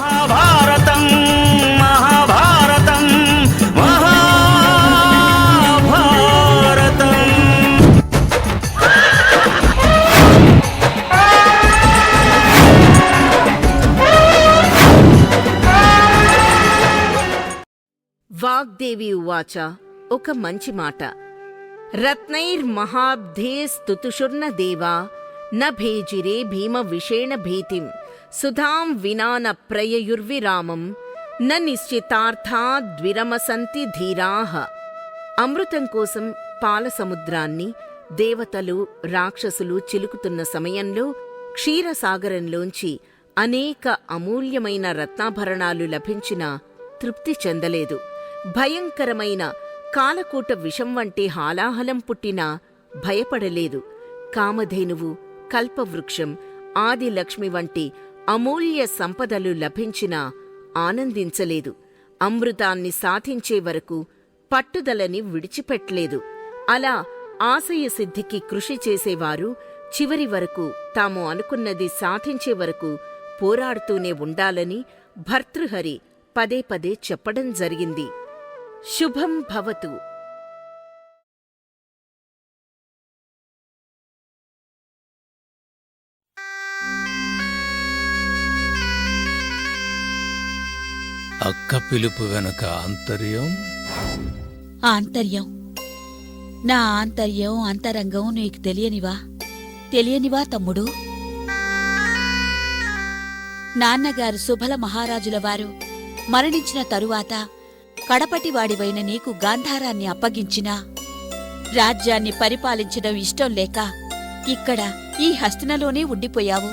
మహాభారతం మహాభారతం మహాభారతం. వాగ్దేవి ఉవాచ. ఒక మంచి మాట. రత్నైర్మహాబ్ధేస్తుతుషుర్న దేవా న భేజిరే భీమ విషేణ భీతిం సుధాం వినా న ప్రయయుర్విరామం న నిశ్చితార్థాద్విరమసంతి ధీరాః. అమృతం కోసం పాలసముద్రాన్ని దేవతలు రాక్షసులు చిలుకుతున్న సమయంలో క్షీరసాగరంలోంచి అనేక అమూల్యమైన రత్నాభరణాలు లభించినా తృప్తి చెందలేదు. భయంకరమైన కాలకూట విషం వంటి హాలాహలం పుట్టినా భయపడలేదు. కామధేనువు, కల్పవృక్షం, ఆదిలక్ష్మి వంటి అమూల్య సంపదలు లభించినా ఆనందించలేదు. అమృతాన్ని సాధించే వరకు పట్టుదలని విడిచిపెట్టలేదు. అలా ఆశయసిద్ధికి కృషి చేసేవారు చివరి వరకు తాము అనుకున్నది సాధించే వరకు పోరాడుతూనే ఉండాలని భర్తృహరి పదే పదే చెప్పడం జరిగింది. శుభం భవతు. అక్క పిలుపు వెనుక ఆంతర్యం. ఆంతర్యం? నా ఆంతర్యం అంతరంగం నీకు తెలియనివా తమ్ముడు? నాన్నగారు సుబల మహారాజుల వారు మరణించిన తరువాత కడపటివాడివైన నీకు గాంధారాన్ని అప్పగించినా రాజ్యాన్ని పరిపాలించడం ఇష్టం లేక ఇక్కడ ఈ హస్తినలోనే ఉండిపోయావు.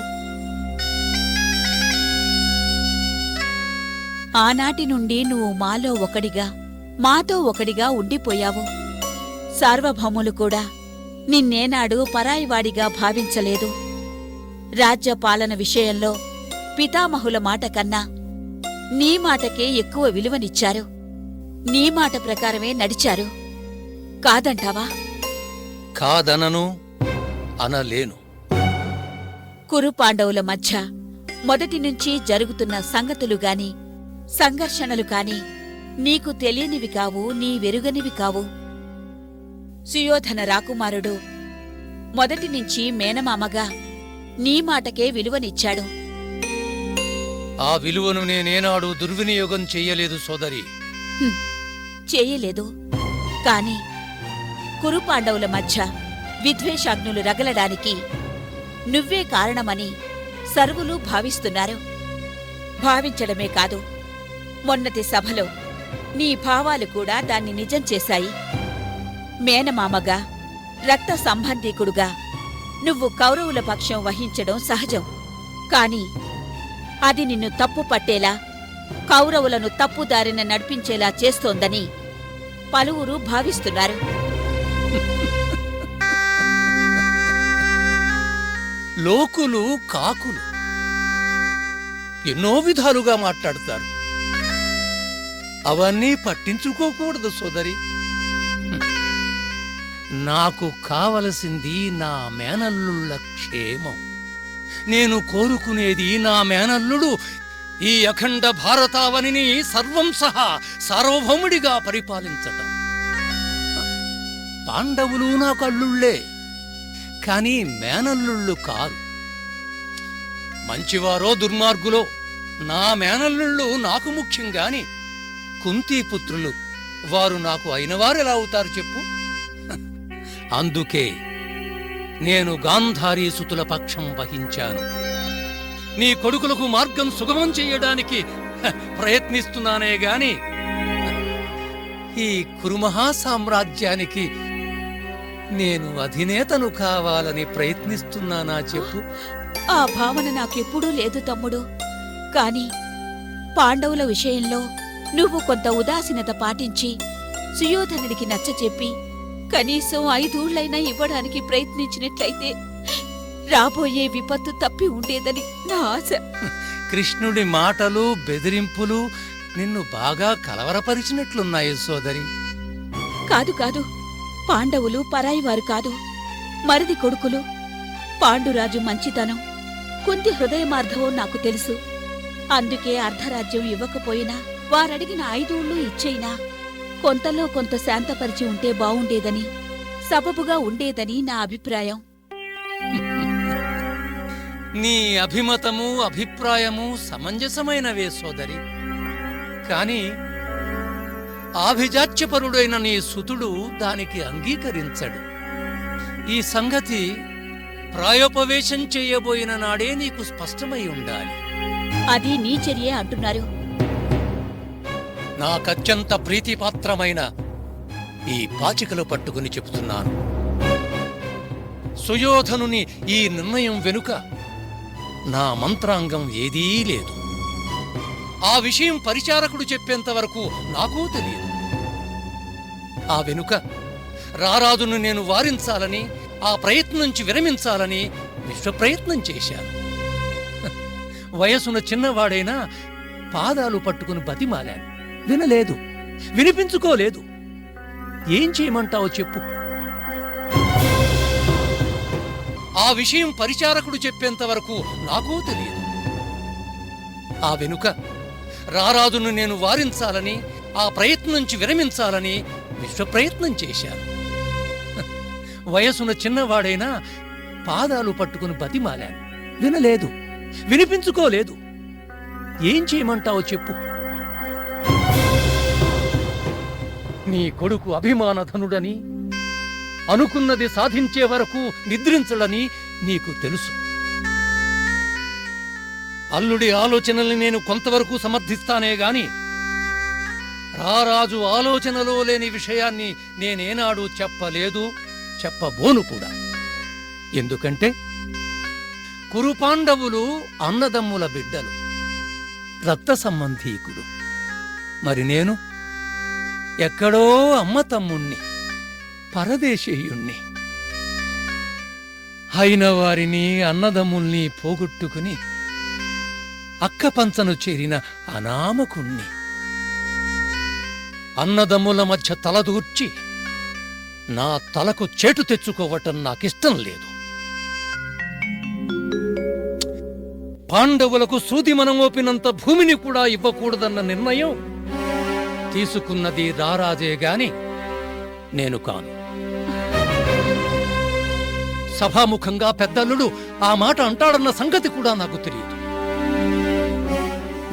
ఆనాటి నుండి నువ్వు మాలో ఒకడిగా, మాతో ఒకడిగా ఉండిపోయావు. సార్వభౌములు కూడా నిన్నేనాడు పరాయివాడిగా భావించలేదు. రాజ్యపాలన విషయంలో పితామహుల మాట కన్నా నీ మాటకే ఎక్కువ విలువనిచ్చారు. నీ మాట ప్రకారమే నడిచారు. కాదంటావా? కాదనను, అనలేను. కురు పాండవుల మధ్య మొదటినుంచి జరుగుతున్న సంగతులుగాని సంఘర్షణలు కాని నీకు తెలియనివి కావు, నీ వెరుగనివి కావు. సుయోధన రాకుమారుడు మొదటినుంచి మేనమామగా నీ మాటకే విలువనిచ్చాడు. ఆ విలువను నేనేనాడు దుర్వినియోగం చెయ్యలేదు సోదరి. చేయలేదు. కాని కురుపాండవుల మధ్య విద్వేషాగ్నులు రగలడానికి నువ్వే కారణమని సర్వులు భావిస్తున్నారు. భావించడమే కాదు, మొన్నటి సభలో నీ భావాలు కూడా దాన్ని నిజం చేశాయి. మేనమామగా, రక్త సంబంధీకుడుగా నువ్వు కౌరవుల పక్షం వహించడం సహజం. కాని అది నిన్ను తప్పు పట్టేలా, కౌరవులను తప్పుదారిన నడిపించేలా చేస్తోందని పలువురు భావిస్తున్నారు. లోకులు కాకులు ఎన్నో విధాలుగా మాట్లాడతారు. అవన్నీ పట్టించుకోకూడదు సోదరి. నాకు కావలసింది నా మేనల్లుళ్ళ క్షేమం. నేను కోరుకునేది నా మేనల్లుడు ఈ అఖండ భారతావనిని సర్వం సహా సార్వభౌముడిగా పరిపాలించటం. పాండవులు నాకు అల్లుళ్లే, కాని మేనల్లుళ్ళు కారు. మంచివారో దుర్మార్గులో నా మేనల్లుళ్ళు నాకు ముఖ్యం గాని కుంతీపుత్రులు వారు నాకు అయినవారెలా అవుతారు చెప్పు? అందుకే నేను గాంధారీసుతుల పక్షం వహించాను. నీ కొడుకులకు మార్గం సుగమం చెయ్యడానికి ప్రయత్నిస్తున్నానే గాని ఈ కురుమహాసామ్రాజ్యానికి నేను అధినేతను కావాలని ప్రయత్నిస్తున్నానా చెప్పు? ఆ భావన నాకెప్పుడూ లేదు తమ్ముడు. కాని పాండవుల విషయంలో నువ్వు కొంత ఉదాసీనత పాటించి సుయోధనుడికి నచ్చచెప్పి కనీసం 5 ఊళ్ళైనా ఇవ్వడానికి ప్రయత్నించినట్లయితే రాబోయే విపత్తు తప్పి ఉండేదని నా ఆశ. కృష్ణుడి మాటలు, బెదిరింపులు నిన్ను బాగా కలవరపరిచినట్లున్నాయి సోదరి. కాదు కాదు, పాండవులు పరాయివారు కాదు, మరిది కొడుకులు. పాండురాజు మంచితనం, కుంతి హృదయమార్ధవో నాకు తెలుసు. అందుకే అర్ధరాజ్యం ఇవ్వకపోయినా వారడిగిన 5 ఊళ్ళు ఇచ్చైనా కొంతలో కొంత శాంతపరిచి ఉంటే బావుండేదని, సబబుగా ఉండేదని నా అభిప్రాయం. నీ అభిమతము అభిప్రాయము సమంజసమైనవే సోదరి. కాని ఆభిజాత్యపరుడైన నీ సుతుడు దానికి అంగీకరించడు. ఈ సంగతి ప్రాయోపవేశం చేయబోయిన నాడే నీకు స్పష్టమై ఉండాలి. అది నీ చర్యే అంటున్నారు. నాకత్యంత ప్రీతిపాత్రమైన ఈ పాచికలు పట్టుకుని చెబుతున్నాను. సుయోధనుని ఈ నిర్ణయం వెనుక నా మంత్రాంగం ఏదీ లేదు. ఆ విషయం పరిచారకుడు చెప్పేంత వరకు నాకూ తెలియదు. ఆ వెనుక రారాజును నేను వారించాలని, ఆ ప్రయత్నం నుంచి విరమించాలని విశ్వప్రయత్నం చేశాను. వయసున చిన్నవాడైనా పాదాలు పట్టుకుని బతిమాలాను. వినలేదు, వినిపించుకోలేదు. ఏం చేయమంటావో చెప్పు. ఆ విషయం పరిచారకుడు చెప్పేంత వరకు నాకూ తెలియదు. ఆ వెనుక రారాజును నేను వారించాలని, ఆ ప్రయత్నం నుంచి విరమించాలని విశ్వప్రయత్నం చేశాను. వయసున చిన్నవాడైనా పాదాలు పట్టుకుని బతిమాలాను. వినలేదు, వినిపించుకోలేదు. ఏం చేయమంటావో చెప్పు. నీ కొడుకు అభిమానధనుడని, అనుకున్నది సాధించే వరకు నిద్రించడని నీకు తెలుసు. అల్లుడి ఆలోచనల్ని నేను కొంతవరకు సమర్థిస్తానే గాని రారాజు ఆలోచనలో లేని విషయాన్ని నేనేనాడు చెప్పలేదు, చెప్పబోను కూడా. ఎందుకంటే కురుపాండవులు అన్నదమ్ముల బిడ్డలు, రక్త సంబంధీకులు. మరి నేను ఎక్కడో అమ్మ తమ్ముణ్ణి, పరదేశీయుణ్ణి. అయిన వారిని అన్నదమ్ముల్ని పోగొట్టుకుని అక్కపంచను చేరిన అనామకుణ్ణి. అన్నదమ్ముల మధ్య తలదూర్చి నా తలకు చేటు తెచ్చుకోవటం నాకిష్టం లేదు. పాండవులకు సూదిమనమోపినంత భూమిని కూడా ఇవ్వకూడదన్న నిర్ణయం తీసుకున్నది రారాజే గాని నేను కాను. సభాముఖంగా పెద్దల్లుడు ఆ మాట అంటాడన్న సంగతి కూడా నాకు తెలియదు.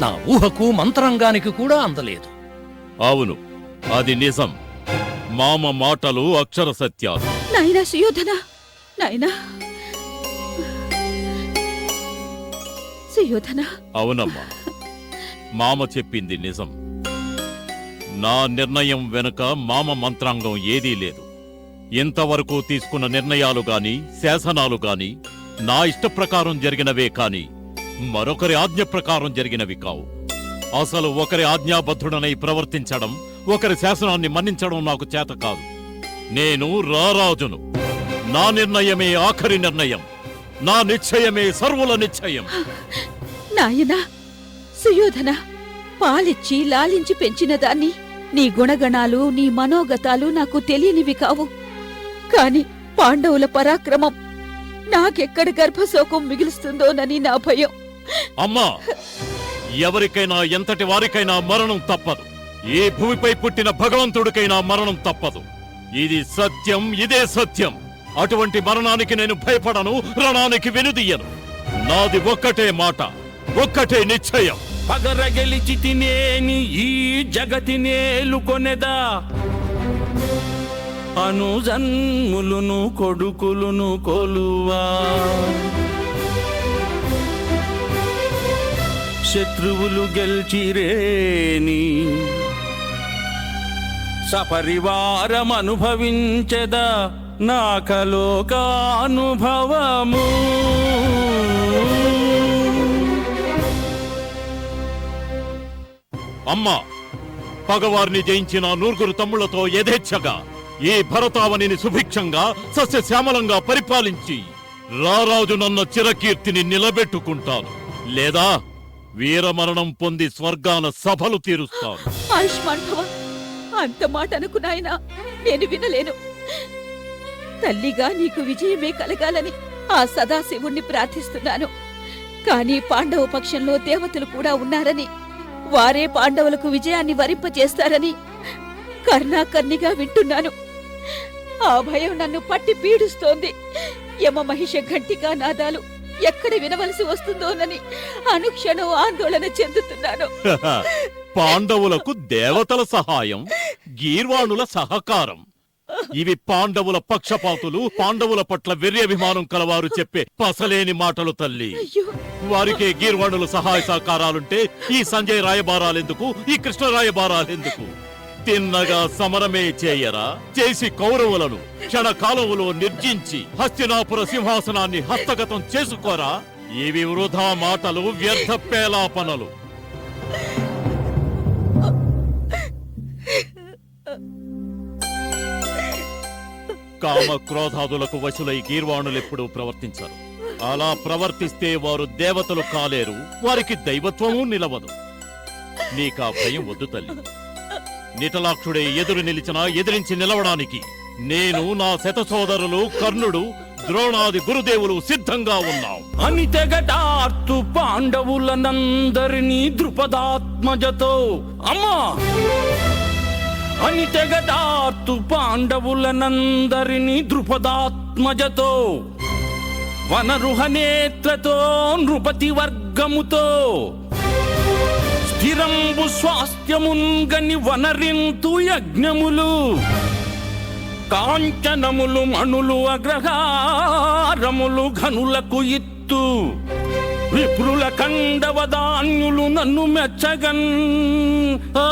నా ఊహకు మంత్రాంగానికి కూడా అందలేదు. అవును, అది నిజం. మామ మాటలు అక్షర సత్యాలు. నాయనా సుయోధన, నాయనా సుయోధన. అవునమ్మా, మామ చెప్పింది నిజం. నా నిర్ణయం వెనుక మామ మంత్రాంగం ఏదీ లేదు. ఇంతవరకు తీసుకున్న నిర్ణయాలు గాని, శాసనాలు గాని నా ఇష్టప్రకారం జరిగినవే కాని మరొకరి ఆజ్ఞ ప్రకారం జరిగినవి కావు. అసలు ఒకరి ఆజ్ఞాబద్ధుడనై ప్రవర్తించడం, ఒకరి శాసనాన్ని మన్నించడం నాకు చేత కాదు. నేను రారాజును. నా నిర్ణయమే ఆఖరి నిర్ణయం. నా నిశ్చయమే సర్వుల నిశ్చయం. నాయనా సుయోధన, పాలిచ్చి లాలించి పెంచిన దాన్ని నీ గుణగణాలు, నీ మనోగతాలు నాకు తెలియనివి కావు. కాని పాండవుల పరాక్రమం నాకెక్కడ గర్భశోకం మిగులుస్తుందోనని నా భయం. అమ్మా, ఎవరికైనా ఎంతటి వారికైనా మరణం తప్పదు. ఏ భూమిపై పుట్టిన భగవంతుడికైనా మరణం తప్పదు. ఇది సత్యం, ఇదే సత్యం. అటువంటి మరణానికి నేను భయపడను, రణానికి వెనుదీయను. నాది ఒక్కటే మాట, ఒక్కటే నిశ్చయం. పగర గెలిచి తినేని ఈ జగతినేలుకొనెదా, అనుజన్ములును కొడుకులును కొలువా, శత్రువులు గెల్చిరేని సపరివారమనుభవించెదా నాకలోకానుభవము. అమ్మా, పగవారిని జయించిన 9 తమ్ముళ్లతో యథేచ్ఛగా ఈ భరతావనిని సుభిక్షంగా సస్యశ్యామలంగా పరిపాలించి రారాజు నన్న చిరకీర్తిని నిలబెట్టుకుంటాను. లేదా వీరమరణం పొంది స్వర్గాన సభలు తీరుస్తాను. ఆయుష్మాన్ భవ. అంత మాట అనుకు నాయనా, నేను వినలేను. తల్లిగా నీకు విజయమే కలగాలని ఆ సదాశివుణ్ణి ప్రార్థిస్తున్నాను. కానీ పాండవ పక్షంలో దేవతలు కూడా ఉన్నారని, వారే పాండవులకు విజయాన్ని వరింపజేస్తారని కర్ణాకర్ణిగా వింటున్నాను. ఆ భయం నన్ను పట్టి పీడిస్తోంది. యమ మహిష ఘంటికా నాదాలు ఎక్కడ వినవలసి వస్తుందోనని అనుక్షణం ఆందోళన చెందుతున్నాను. పాండవులకు దేవతల సహాయం, గీర్వాణుల సహకారం, ఇవి పాండవుల పక్షపాతులు, పాండవుల పట్ల వెర్యభిమానం కలవారు చెప్పే పసలేని మాటలు తల్లి. అయ్యో, వారికే గీర్వాణుల సహాయ సహకారాలుంటే ఈ సంజయ్ రాయబారాలెందుకు, ఈ కృష్ణ రాయబారాలెందుకు? తిన్నగా సమరమే చేయరా, చేసి కౌరవులను క్షణకాలములో నిర్జించి హస్తినాపుర సింహాసనాన్ని హస్తగతం చేసుకోరా. ఇవి వృధా మాటలు, వ్యర్థ పేలాపనలు. కామ క్రోధాదులకు వశులై గీర్వాణులెప్పుడూ ప్రవర్తించరు. అలా ప్రవర్తిస్తే వారు దేవతలు కాలేరు, వారికి దైవత్వమూ నిలవదు. నీకా భయం వద్దు తల్లి. నిటలాక్షుడే ఎదురు నిలిచినా ఎదిరించి నిలవడానికి నేను, నా శత సోదరులు, కర్ణుడు, ద్రోణాది గురుదేవులు సిద్ధంగా ఉన్నాం అని తెగటార్తు పాండవులనందరినీ ద్రుపదాత్మజతో అమ్మా అని తెగటార్తు పాండవులనందరినీ ద్రుపదాత్మజతో వనరుహనేత్రతో నృపతి వర్గముతో స్థిరంబు స్వాస్థ్యమున్గని వనరింతు యజ్ఞములు కాంచనములు మణులు అగ్రహారములు ఘనులకు ఇత్తు విప్రుల కండవదాన్యులు నన్ను మెచ్చగన్ ఆ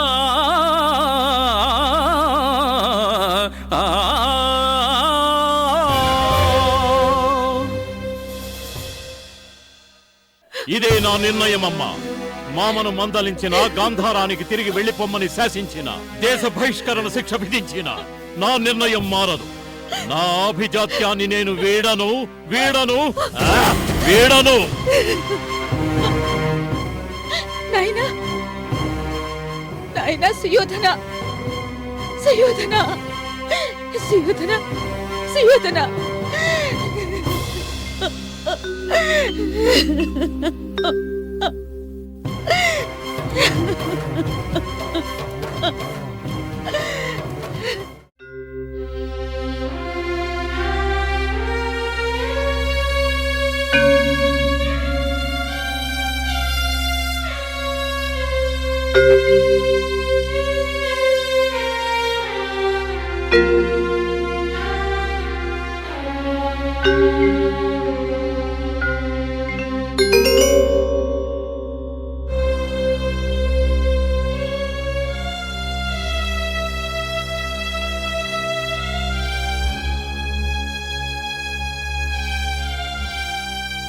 ఇదే నా నిర్ణయమమ్మా. మామను మందలించిన, గాంధారానికి తిరిగి వెళ్లిపోమ్మని శాసించిన, దేశ బహిష్కరణ శిక్ష విధించిన నా నిర్ణయం మారదు. నా అభిజాత్యాన్ని నేను వీడను. నాయనా, నాయనా, సుయోధన, సుయోధన, సుయోధన, సుయోధన.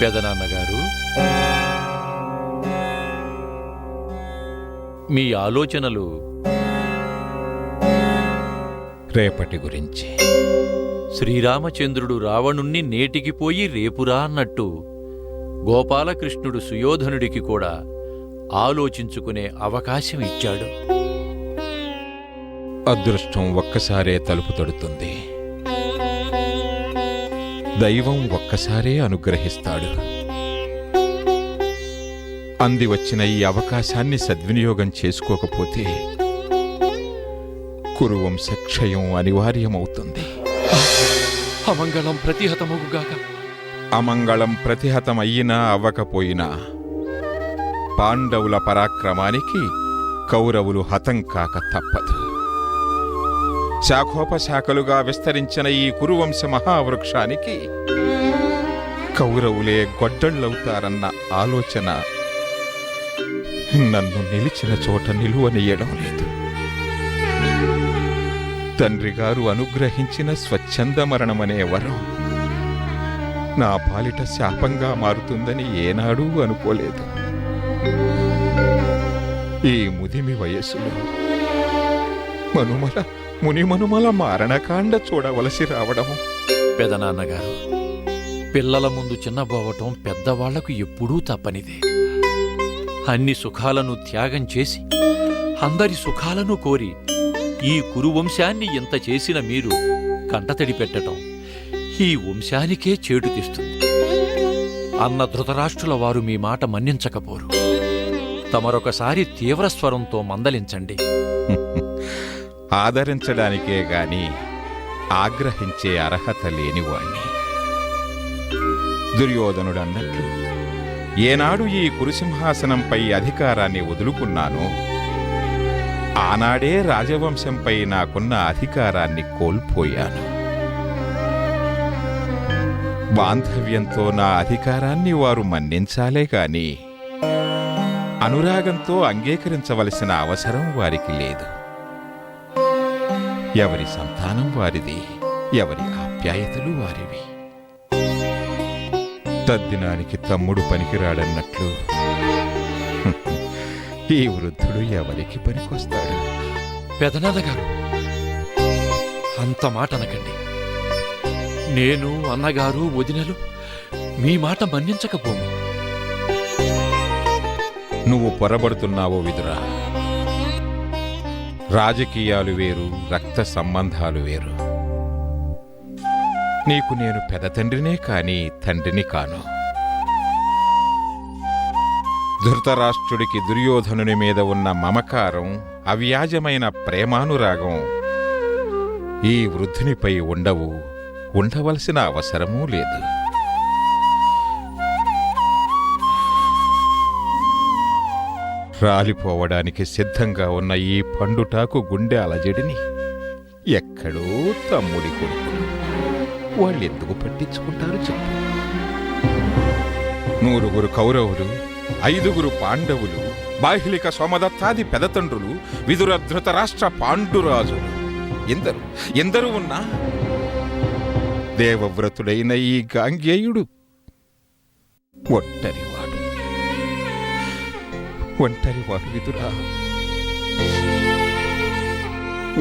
పెదనాన్నగారు, మీ ఆలోచనలు రేపటి గురించి. శ్రీరామచంద్రుడు రావణుణ్ణి నేటికి పోయి రేపురా అన్నట్టు గోపాలకృష్ణుడు సుయోధనుడికి కూడా ఆలోచించుకునే అవకాశం ఇచ్చాడు. అదృష్టం ఒక్కసారే తలుపు తడుతుంది, దైవం ఒక్కసారే అనుగ్రహిస్తాడు. అంది వచ్చిన ఈ అవకాశాన్ని సద్వినియోగం చేసుకోకపోతే కురువంశ క్షయం అనివార్యమవుతుంది. అమంగళం ప్రతిహతమగుగాక. అమంగళం ప్రతిహతమయ్యినా అవ్వకపోయినా పాండవుల పరాక్రమానికి కౌరవులు హతం కాక తప్పదు. శాఖోపశాఖలుగా విస్తరించిన ఈ కురువంశ మహావృక్షానికి కౌరవులే గొడ్డళ్ళవుతారన్న ఆలోచన నన్ను నిలిచిన చోట నిలువనీయడం లేదు. తండ్రిగారు అనుగ్రహించిన స్వచ్ఛంద మరణమనే వరం నా పాలిట శాపంగా మారుతుందని ఏనాడూ అనుకోలేదు. ఈ ముదిమి వయస్సులో మునిమనుమల మారణకాండ చూడవలసి రావడము. పెదనాన్నగారు, పిల్లల ముందు చిన్నబోవటం పెద్దవాళ్లకు ఎప్పుడూ తప్పనిదే. అన్ని సుఖాలను త్యాగం చేసి అందరి సుఖాలను కోరి ఈ కురువంశాన్ని ఇంత చేసిన మీరు కంటతడి పెట్టటం ఈ వంశానికే చేటు తెస్తుంది. అన్న ధృతరాష్ట్రుల వారు మీ మాట మన్నించకపోరు. తమరొకసారి తీవ్రస్వరంతో మందలించండి. ఆదరించడానికే గాని ఆగ్రహించే అర్హత లేనివాణ్ణి. దుర్యోధనుడన్నట్లు ఏనాడు ఈ కురుసింహాసనంపై అధికారాన్ని వదులుకున్నానో ఆనాడే రాజవంశంపై నాకున్న అధికారాన్ని కోల్పోయాను. బాంధవ్యంతో నా అధికారాన్ని వారు మన్నించాలే గాని అనురాగంతో అంగీకరించవలసిన అవసరం వారికి లేదు. ఎవరి సంతానం వారిది, ఎవరి ఆప్యాయతలు వారివి. తద్దినానికి తమ్ముడు పనికిరాడన్నట్లు ఈ వృద్ధుడు ఎవరికి పనికొస్తాడు? పెదనాన్నగారు, అంత మాట అనకండి. నేను, అన్నగారు, వదినలు మీ మాట మన్నించకపోము. నువ్వు పొరబడుతున్నావో విదురా. రాజకీయాలు వేరు, రక్త సంబంధాలు వేరు. నీకు నేను పెద తండ్రినే కాని తండ్రిని కాను. ధృతరాష్ట్రుడికి దుర్యోధనుని మీద ఉన్న మమకారం, అవ్యాజమైన ప్రేమానురాగం ఈ వృద్ధునిపై ఉండవు, ఉండవలసిన అవసరమూ లేదు. రాలిపోవడానికి సిద్ధంగా ఉన్న ఈ పండుటాకు గుండె అలజడిని ఎక్కడో తమ్ముడి కొడుకులు వాళ్ళెందుకు పట్టించుకుంటారు చెప్పు. 9 కౌరవులు, 5 పాండవులు, బాహ్లిక సోమదత్తాది పెదతండ్రులు, విదుర ధృతరాష్ట్ర పాండురాజులు ఎందరూ ఉన్నా దేవవ్రతుడైన ఈ గాంగేయుడు ఒంటరివాడు విదురా,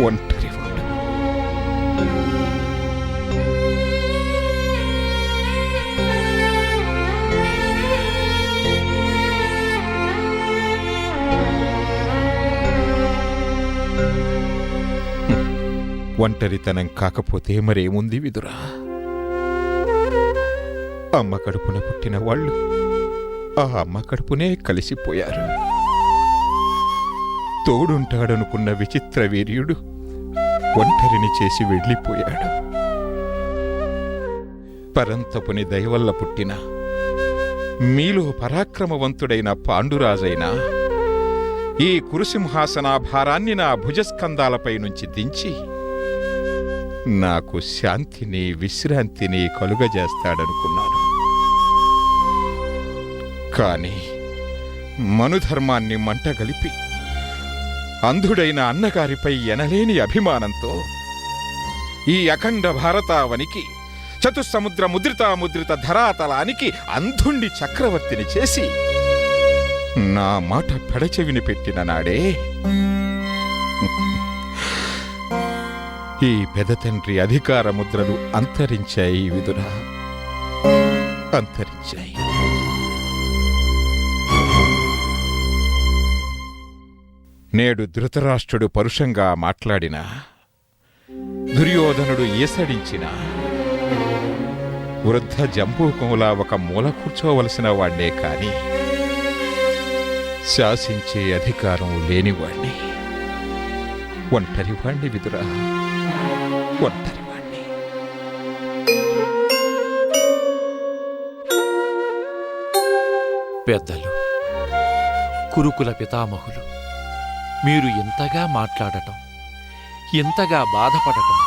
ఒంటరివాడు. ఒంటరితనం కాకపోతే మరేముంది విదురా? అమ్మ కడుపున పుట్టిన వాళ్ళు ఆ అమ్మ కడుపునే కలిసిపోయారు. తోడుంటాడనుకున్న విచిత్ర వీర్యుడు ఒంటరిని చేసి వెళ్ళిపోయాడు. పరంతపుని దయవల్ల పుట్టిన మీలో పరాక్రమవంతుడైన పాండురాజైనా ఈ కురుసింహాసనాభారాన్ని నా భుజస్కందాలపై నుంచి దించి నాకు శాంతిని, విశ్రాంతిని కలుగజేస్తాడనుకున్నాను. కాని మనుధర్మాన్ని మంటగలిపి అంధుడైన అన్నగారిపై ఎనలేని అభిమానంతో ఈ అఖండ భారతావనికి, చతుస్సముద్ర ముద్రిత ధరాతలానికి అంధుండి చక్రవర్తిని చేసి నా మాట పెడచెవిని పెట్టిన నాడే ఈ పెదతండ్రి అధికార ముద్రలు అంతరించాయి విదురా, అంతరించాయి. నేడు ధృతరాష్ట్రుడు పరుషంగా మాట్లాడినా, దుర్యోధనుడు ఈసడించిన వృద్ధ జంబూకంలా ఒక మూల కూర్చోవలసిన వాణ్ణే కాని శాసించే అధికారం లేనివాణ్ణి, ఒంటరివాణ్ణి విదురా, ఒంటరివాణ్ణి. పెద్దలు, కురుకుల పితామహులు, మీరు ఇంతగా మాట్లాడటం, ఇంతగా బాధపడటం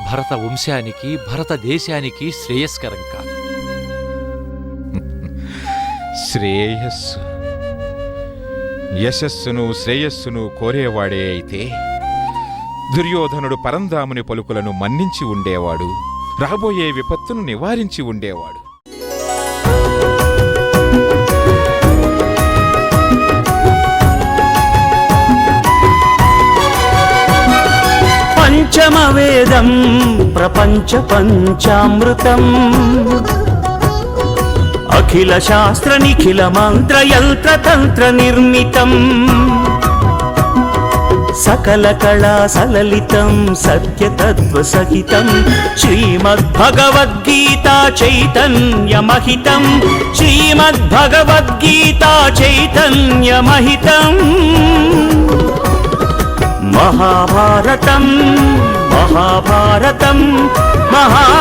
భరత వంశానికి, భారతదేశానికి శ్రేయస్కరం కాదు. శ్రేయస్సు, యశస్సును, శ్రేయస్సును కోరేవాడే అయితే దుర్యోధనుడు పరంధాముని పలుకులను మన్నించి ఉండేవాడు, రాబోయే విపత్తును నివారించి ఉండేవాడు. పంచమవేదం ప్రపంచ పంచామృతం అఖిల శాస్త్ర నిఖిల మంత్ర యంత్ర తంత్ర నిర్మితం సకల కళా సలలితం సత్యతత్వసహితం శ్రీమద్భగవద్గీతా చైతన్యమహితం శ్రీమద్భగవద్గీతా చైతన్యమహితం మహాభారతం మహాభారతం మహాభారతం